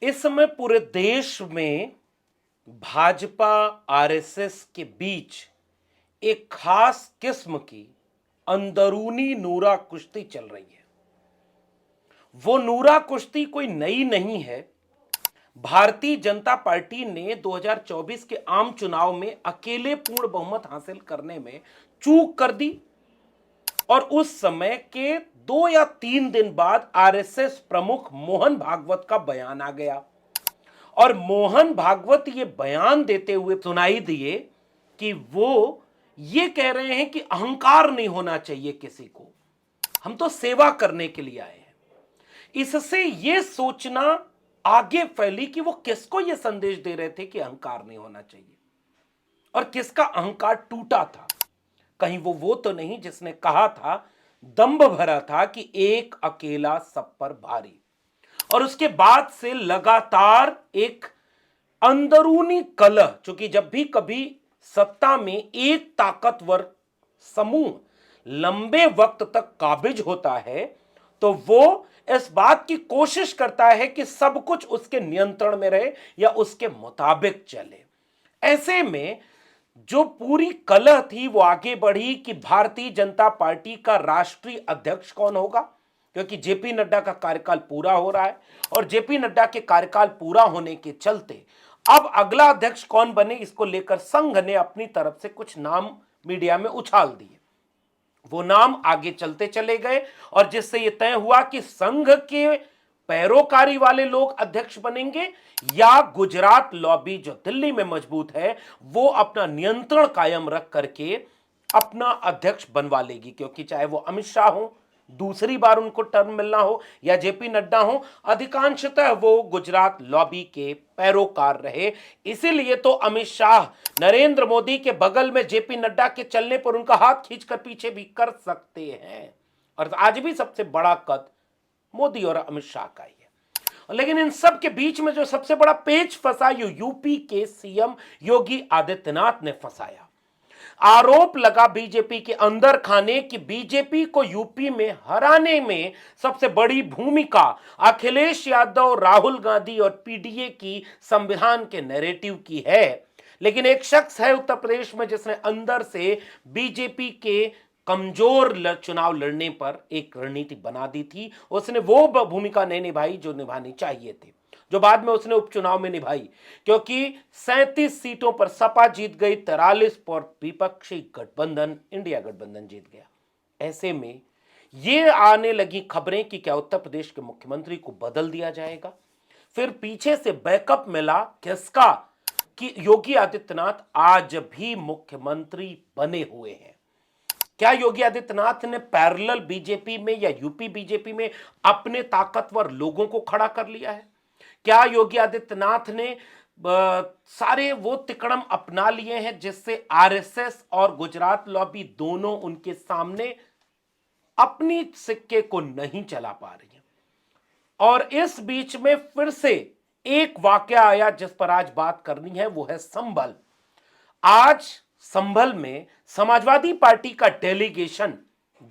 इस समय पूरे देश में भाजपा आरएसएस के बीच एक खास किस्म की अंदरूनी नूरा कुश्ती चल रही है। वो नूरा कुश्ती कोई नई नहीं है। भारतीय जनता पार्टी ने 2024 के आम चुनाव में अकेले पूर्ण बहुमत हासिल करने में चूक कर दी और उस समय के 2 या 3 दिन बाद आरएसएस प्रमुख मोहन भागवत का बयान आ गया और मोहन भागवत ये बयान देते हुए सुनाई दिए कि वो ये कह रहे हैं कि अहंकार नहीं होना चाहिए किसी को, हम तो सेवा करने के लिए आए हैं। इससे ये सोचना आगे फैली कि वो किसको ये संदेश दे रहे थे कि अहंकार नहीं होना चाहिए और किसका अहंकार टूटा था। कहीं वो तो नहीं जिसने कहा था, दंभ भरा था कि एक अकेला सब पर भारी। और उसके बाद से लगातार एक अंदरूनी कलह, चूंकि जब भी कभी सत्ता में एक ताकतवर समूह लंबे वक्त तक काबिज होता है तो वो इस बात की कोशिश करता है कि सब कुछ उसके नियंत्रण में रहे या उसके मुताबिक चले। ऐसे में जो पूरी कलह थी वो आगे बढ़ी कि भारतीय जनता पार्टी का राष्ट्रीय अध्यक्ष कौन होगा, क्योंकि जेपी नड्डा का कार्यकाल पूरा हो रहा है और जेपी नड्डा के कार्यकाल पूरा होने के चलते अब अगला अध्यक्ष कौन बने, इसको लेकर संघ ने अपनी तरफ से कुछ नाम मीडिया में उछाल दिए। वो नाम आगे चलते चले गए और जिससे यह तय हुआ कि संघ के पैरोकारी वाले लोग अध्यक्ष बनेंगे या गुजरात लॉबी जो दिल्ली में मजबूत है वो अपना नियंत्रण कायम रख करके अपना अध्यक्ष बनवा लेगी, क्योंकि चाहे वो अमित शाह हो, दूसरी बार उनको टर्म मिलना हो, या जेपी नड्डा हो, अधिकांशतः वो गुजरात लॉबी के पैरोकार रहे। इसीलिए तो अमित शाह नरेंद्र मोदी के बगल में जेपी नड्डा के चलने पर उनका हाथ खींचकर पीछे भी कर सकते हैं और आज भी सबसे बड़ा कद मोदी और अमित शाह का ही है। लेकिन इन सब के बीच में जो सबसे बड़ा पेच फंसा यूपी के सीएम योगी आदित्यनाथ ने फंसाया। आरोप लगा बीजेपी के अंदर खाने कि बीजेपी को यूपी में हराने में सबसे बड़ी भूमिका अखिलेश यादव, राहुल गांधी और पीडीए की संविधान के नैरेटिव की है। लेकिन एक शख्स है उत्तर प्रदेश में जिसने अंदर से बीजेपी के कमजोर चुनाव लड़ने पर एक रणनीति बना दी थी। उसने वो भूमिका नहीं निभाई जो निभानी चाहिए थी, जो बाद में उसने उपचुनाव में निभाई, क्योंकि 37 सीटों पर सपा जीत गई, 43 पर विपक्षी गठबंधन इंडिया गठबंधन जीत गया। ऐसे में ये आने लगी खबरें कि क्या उत्तर प्रदेश के मुख्यमंत्री को बदल दिया जाएगा। फिर पीछे से बैकअप मिला किसका, कि योगी आदित्यनाथ आज भी मुख्यमंत्री बने हुए हैं। क्या योगी आदित्यनाथ ने पैरेलल बीजेपी में या यूपी बीजेपी में अपने ताकतवर लोगों को खड़ा कर लिया है? क्या योगी आदित्यनाथ ने सारे वो तिकड़म अपना लिए हैं जिससे आरएसएस और गुजरात लॉबी दोनों उनके सामने अपनी सिक्के को नहीं चला पा रही है? और इस बीच में फिर से एक वाकया आया जिस पर आज बात करनी है, वो है संभल। आज संभल में समाजवादी पार्टी का डेलीगेशन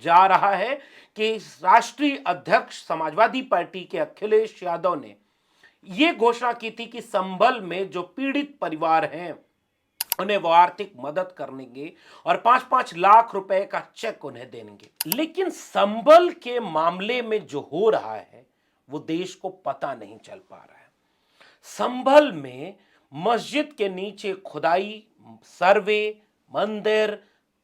जा रहा है कि राष्ट्रीय अध्यक्ष समाजवादी पार्टी के अखिलेश यादव ने यह घोषणा की थी कि संभल में जो पीड़ित परिवार हैं उन्हें वो आर्थिक मदद करेंगे और 5-5 लाख रुपए का चेक उन्हें देंगे। लेकिन संभल के मामले में जो हो रहा है वो देश को पता नहीं चल पा रहा है। संभल में मस्जिद के नीचे खुदाई, सर्वे, मंदिर,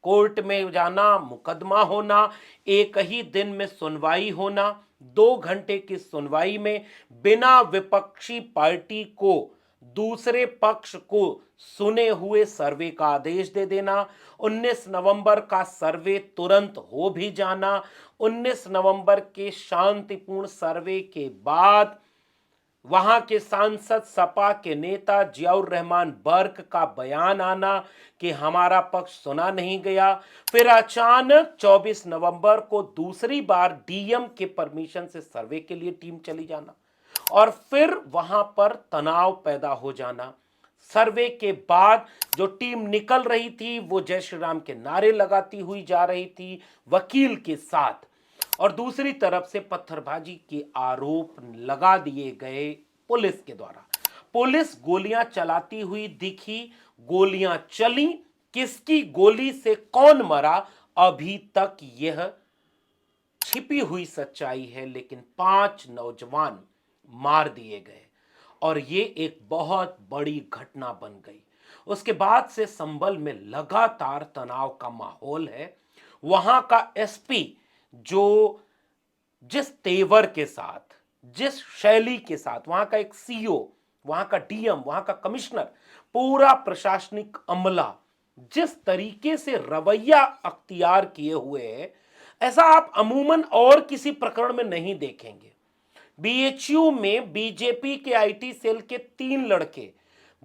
कोर्ट में जाना, मुकदमा होना, एक ही दिन में सुनवाई होना, 2 घंटे की सुनवाई में बिना विपक्षी पार्टी को दूसरे पक्ष को सुने हुए सर्वे का आदेश दे देना, 19 नवंबर का सर्वे तुरंत हो भी जाना, 19 नवंबर के शांतिपूर्ण सर्वे के बाद वहां के सांसद सपा के नेता जियाउर रहमान बर्क का बयान आना कि हमारा पक्ष सुना नहीं गया। फिर अचानक 24 नवंबर को दूसरी बार डीएम के परमिशन से सर्वे के लिए टीम चली जाना और फिर वहां पर तनाव पैदा हो जाना। सर्वे के बाद जो टीम निकल रही थी वो जय श्री राम के नारे लगाती हुई जा रही थी वकील के साथ, और दूसरी तरफ से पत्थरबाजी के आरोप लगा दिए गए पुलिस के द्वारा। पुलिस गोलियां चलाती हुई दिखी, गोलियां चली, किसकी गोली से कौन मरा अभी तक यह छिपी हुई सच्चाई है, लेकिन 5 नौजवान मार दिए गए और ये एक बहुत बड़ी घटना बन गई। उसके बाद से संभल में लगातार तनाव का माहौल है। वहां का एसपी जो जिस तेवर के साथ, जिस शैली के साथ, वहां का एक सीओ, वहां का डीएम, वहां का कमिश्नर, पूरा प्रशासनिक अमला जिस तरीके से रवैया अख्तियार किए हुए है, ऐसा आप अमूमन और किसी प्रकरण में नहीं देखेंगे। बीएचयू में बीजेपी के आईटी सेल के 3 लड़के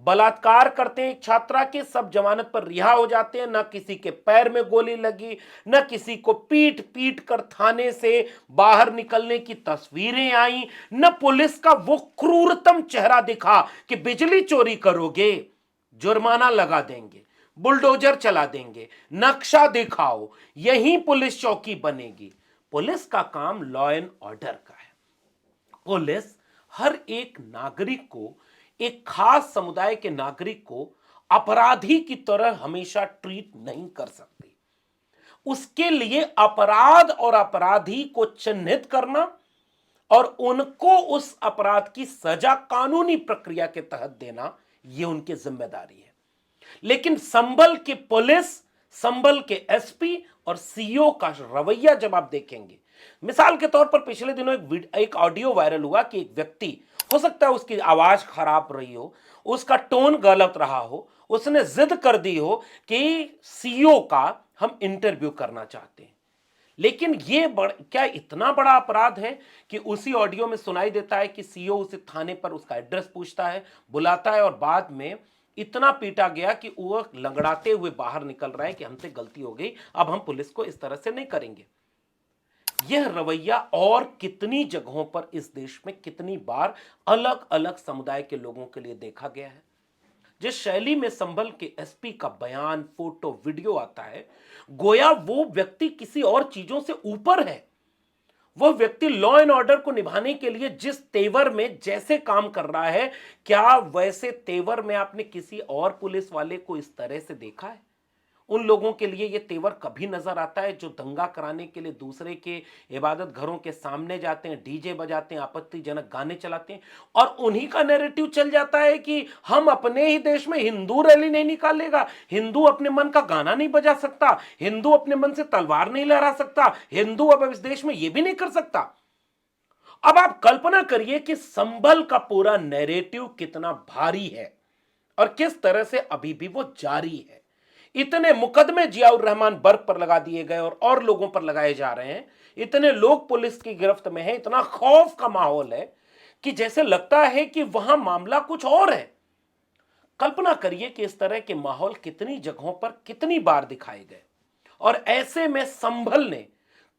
बलात्कार करते हैं एक छात्रा के, सब जमानत पर रिहा हो जाते हैं। ना किसी के पैर में गोली लगी, ना किसी को पीट पीट कर थाने से बाहर निकलने की तस्वीरें आई, न पुलिस का वो क्रूरतम चेहरा दिखा कि बिजली चोरी करोगे जुर्माना लगा देंगे, बुलडोजर चला देंगे, नक्शा दिखाओ, यही पुलिस चौकी बनेगी। पुलिस का काम लॉ एंड ऑर्डर का है। पुलिस हर एक नागरिक को, एक खास समुदाय के नागरिक को अपराधी की तरह हमेशा ट्रीट नहीं कर सकती। उसके लिए अपराध और अपराधी को चिन्हित करना और उनको उस अपराध की सजा कानूनी प्रक्रिया के तहत देना, यह उनकी जिम्मेदारी है। लेकिन संभल के पुलिस, संभल के एसपी और सीओ का रवैया जब आप देखेंगे, मिसाल के तौर पर पिछले दिनों एक ऑडियो वायरल हुआ कि एक व्यक्ति, हो सकता है उसकी आवाज खराब रही हो, उसका टोन गलत रहा हो, उसने जिद कर दी हो कि सीओ का हम इंटरव्यू करना चाहते हैं। लेकिन ये क्या इतना बड़ा अपराध है कि उसी ऑडियो में सुनाई देता है कि सीओ उसे थाने पर उसका एड्रेस पूछता है, बुलाता है और बाद में इतना पीटा गया कि वो लंगड़ाते हुए बाहर निकल रहा है कि हमसे गलती हो गई, अब हम पुलिस को इस तरह से नहीं करेंगे। यह रवैया और कितनी जगहों पर इस देश में कितनी बार अलग अलग समुदाय के लोगों के लिए देखा गया है। जिस शैली में संभल के एसपी का बयान, फोटो, वीडियो आता है, गोया वो व्यक्ति किसी और चीजों से ऊपर है। वह व्यक्ति लॉ एंड ऑर्डर को निभाने के लिए जिस तेवर में जैसे काम कर रहा है, क्या वैसे तेवर में आपने किसी और पुलिस वाले को इस तरह से देखा है? उन लोगों के लिए यह तेवर कभी नजर आता है जो दंगा कराने के लिए दूसरे के इबादत घरों के सामने जाते हैं, डीजे बजाते हैं, आपत्तिजनक गाने चलाते हैं और उन्हीं का नैरेटिव चल जाता है कि हम अपने ही देश में हिंदू रैली नहीं निकालेगा, हिंदू अपने मन का गाना नहीं बजा सकता, हिंदू अपने मन से तलवार नहीं लहरा सकता, हिंदू अब इस देश में यह भी नहीं कर सकता। अब आप कल्पना करिए कि संभल का पूरा नैरेटिव कितना भारी है और किस तरह से अभी भी वो जारी है। इतने मुकदमे जियाउर रहमान बर्ग पर लगा दिए गए और लोगों पर लगाए जा रहे हैं, इतने लोग पुलिस की गिरफ्त में हैं, इतना खौफ का माहौल है कि जैसे लगता है कि वहां मामला कुछ और है। कल्पना करिए कि इस तरह के माहौल कितनी जगहों पर कितनी बार दिखाए गए और ऐसे में संभल ने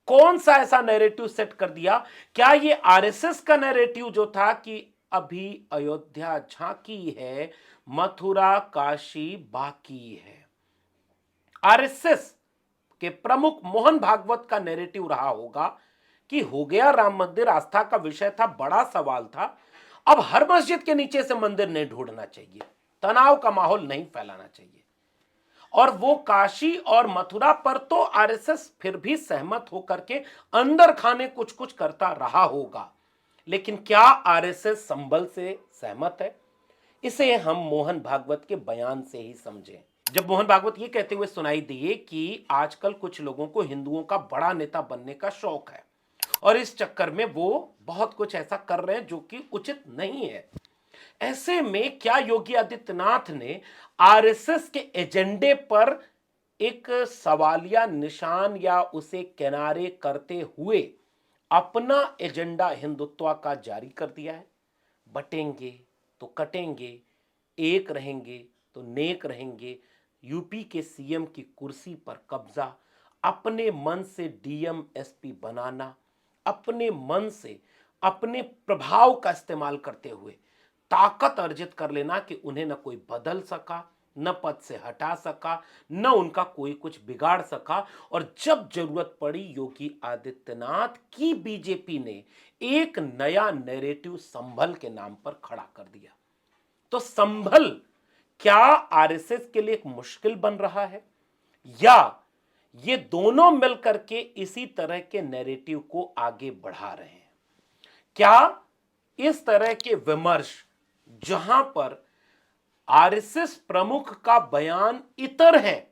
कौन सा ऐसा नैरेटिव सेट कर दिया? क्या ये आरएसएस का नैरेटिव जो था कि अभी अयोध्या झांकी है, मथुरा काशी बाकी है। आरएसएस के प्रमुख मोहन भागवत का नैरेटिव रहा होगा कि हो गया राम मंदिर, आस्था का विषय था, बड़ा सवाल था, अब हर मस्जिद के नीचे से मंदिर नहीं ढूंढना चाहिए, तनाव का माहौल नहीं फैलाना चाहिए। और वो काशी और मथुरा पर तो आरएसएस फिर भी सहमत होकर के अंदर खाने कुछ कुछ करता रहा होगा, लेकिन क्या आरएसएस संभल से सहमत है? इसे हम मोहन भागवत के बयान से ही समझें। जब मोहन भागवत ये कहते हुए सुनाई दिए कि आजकल कुछ लोगों को हिंदुओं का बड़ा नेता बनने का शौक है और इस चक्कर में वो बहुत कुछ ऐसा कर रहे हैं जो कि उचित नहीं है, ऐसे में क्या योगी आदित्यनाथ ने आरएसएस के एजेंडे पर एक सवालिया निशान या उसे किनारे करते हुए अपना एजेंडा हिंदुत्व का जारी कर दिया है? बटेंगे तो कटेंगे, एक रहेंगे तो नेक रहेंगे, यूपी के सीएम की कुर्सी पर कब्जा, अपने मन से डीएम एसपी बनाना, अपने मन से अपने प्रभाव का इस्तेमाल करते हुए ताकत अर्जित कर लेना कि उन्हें न कोई बदल सका, न पद से हटा सका, न उनका कोई कुछ बिगाड़ सका। और जब जरूरत पड़ी योगी आदित्यनाथ की बीजेपी ने एक नया नैरेटिव संभल के नाम पर खड़ा कर दिया। तो संभल क्या आरएसएस के लिए एक मुश्किल बन रहा है, या ये दोनों मिलकर के इसी तरह के नैरेटिव को आगे बढ़ा रहे हैं? क्या इस तरह के विमर्श, जहां पर आरएसएस प्रमुख का बयान इतर है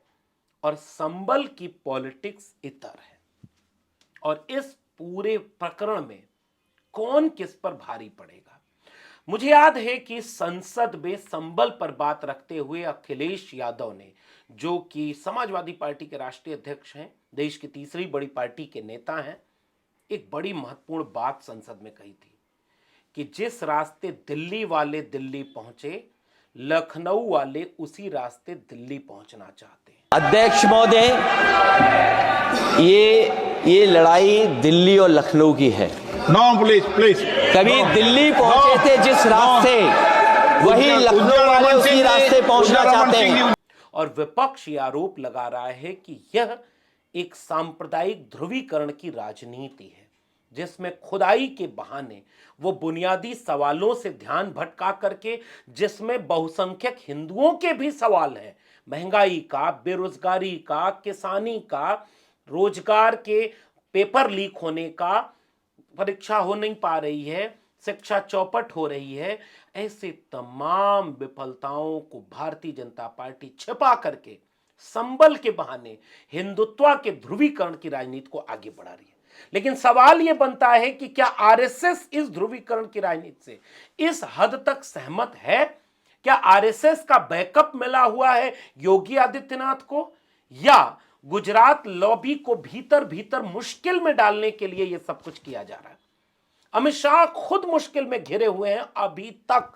और संबल की पॉलिटिक्स इतर है, और इस पूरे प्रकरण में कौन किस पर भारी पड़ेगा? मुझे याद है कि संसद में संबल पर बात रखते हुए अखिलेश यादव ने, जो कि समाजवादी पार्टी के राष्ट्रीय अध्यक्ष हैं, देश की तीसरी बड़ी पार्टी के नेता हैं, एक बड़ी महत्वपूर्ण बात संसद में कही थी कि जिस रास्ते दिल्ली वाले दिल्ली पहुंचे, लखनऊ वाले उसी रास्ते दिल्ली पहुंचना चाहते हैं। अध्यक्ष महोदय, ये लड़ाई दिल्ली और लखनऊ की है। No please. कभी दिल्ली पहुंचे थे जिस रास्ते, वही लखनऊ वाले उसी रास्ते पहुंचना चाहते हैं। और विपक्ष ये आरोप लगा रहा है कि यह एक सांप्रदायिक ध्रुवीकरण की राजनीति है, जिसमें खुदाई के बहाने वो बुनियादी सवालों से ध्यान भटका करके, जिसमें बहुसंख्यक हिंदुओं के भी सवाल हैं, महंगाई का, बेरोजगारी का, किसानी का, रोजगार के पेपर लीक होने का, परीक्षा हो नहीं पा रही है, शिक्षा चौपट हो रही है, ऐसे तमाम विफलताओं को भारतीय जनता पार्टी छिपा करके संबल के बहाने हिंदुत्व के ध्रुवीकरण की राजनीति को आगे बढ़ा रही है। लेकिन सवाल यह बनता है कि क्या आरएसएस इस ध्रुवीकरण की राजनीति से इस हद तक सहमत है? क्या आरएसएस का बैकअप मिला हुआ है योगी आदित्यनाथ को, या गुजरात लॉबी को भीतर भीतर मुश्किल में डालने के लिए यह सब कुछ किया जा रहा है? अमित शाह खुद मुश्किल में घिरे हुए हैं अभी तक,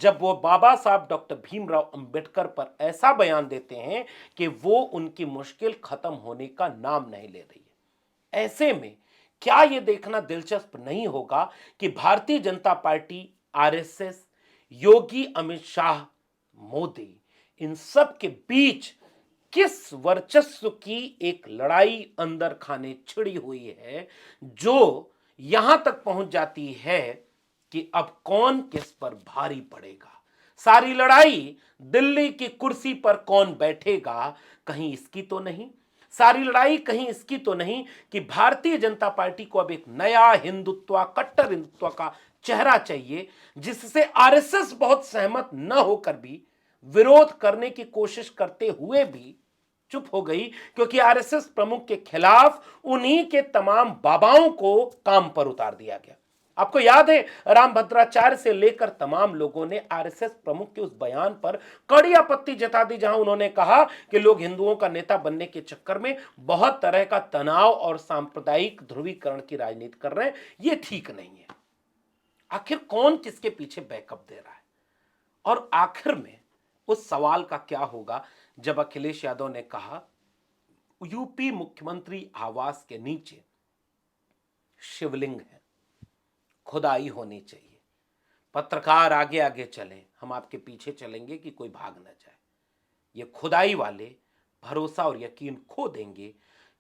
जब वो बाबा साहब डॉक्टर भीमराव अंबेडकर पर ऐसा बयान देते हैं कि वो उनकी मुश्किल खत्म होने का नाम नहीं ले रही है। ऐसे में क्या यह देखना दिलचस्प नहीं होगा कि भारतीय जनता पार्टी, आरएसएस, योगी, अमित शाह, मोदी, इन सब के बीच किस वर्चस्व की एक लड़ाई अंदर खाने छिड़ी हुई है, जो यहां तक पहुंच जाती है कि अब कौन किस पर भारी पड़ेगा। सारी लड़ाई दिल्ली की कुर्सी पर कौन बैठेगा, कहीं इसकी तो नहीं? सारी लड़ाई कहीं इसकी तो नहीं कि भारतीय जनता पार्टी को अब एक नया हिंदुत्व, कट्टर हिंदुत्व का चेहरा चाहिए, जिससे आरएसएस बहुत सहमत न होकर भी, विरोध करने की कोशिश करते हुए भी चुप हो गई, क्योंकि आरएसएस प्रमुख के खिलाफ उन्हीं के तमाम बाबाओं को काम पर उतार दिया गया। आपको याद है, रामभद्राचार्य से लेकर तमाम लोगों ने आरएसएस प्रमुख के उस बयान पर कड़ी आपत्ति जता दी, जहां उन्होंने कहा कि लोग हिंदुओं का नेता बनने के चक्कर में बहुत तरह का तनाव और सांप्रदायिक ध्रुवीकरण की राजनीति कर रहे हैं, यह ठीक नहीं है। आखिर कौन किसके पीछे बैकअप दे रहा है? और आखिर में उस सवाल का क्या होगा जब अखिलेश यादव ने कहा यूपी मुख्यमंत्री आवास के नीचे शिवलिंग है, खुदाई होनी चाहिए, पत्रकार आगे आगे चलें, हम आपके पीछे चलेंगे कि कोई भाग न जाए। ये खुदाई वाले भरोसा और यकीन खो देंगे,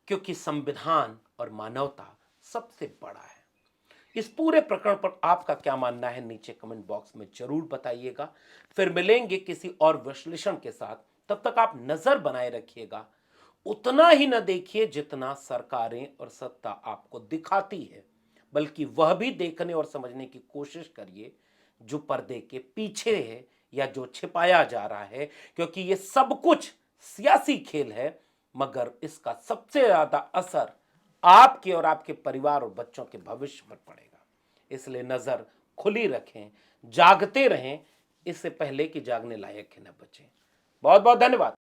क्योंकि संविधान और मानवता सबसे बड़ा है। इस पूरे प्रकरण पर आपका क्या मानना है, नीचे कमेंट बॉक्स में जरूर बताइएगा। फिर मिलेंगे किसी और विश्लेषण के साथ, तब तक आप नजर बनाए रखिएगा। उतना ही न देखिए जितना सरकारें और सत्ता आपको दिखाती है, बल्कि वह भी देखने और समझने की कोशिश करिए जो पर्दे के पीछे है या जो छिपाया जा रहा है, क्योंकि ये सब कुछ सियासी खेल है, मगर इसका सबसे ज्यादा असर आपके और आपके परिवार और बच्चों के भविष्य पर पड़ेगा। इसलिए नजर खुली रखें, जागते रहें, इससे पहले कि जागने लायक ही न बचें। बहुत बहुत धन्यवाद।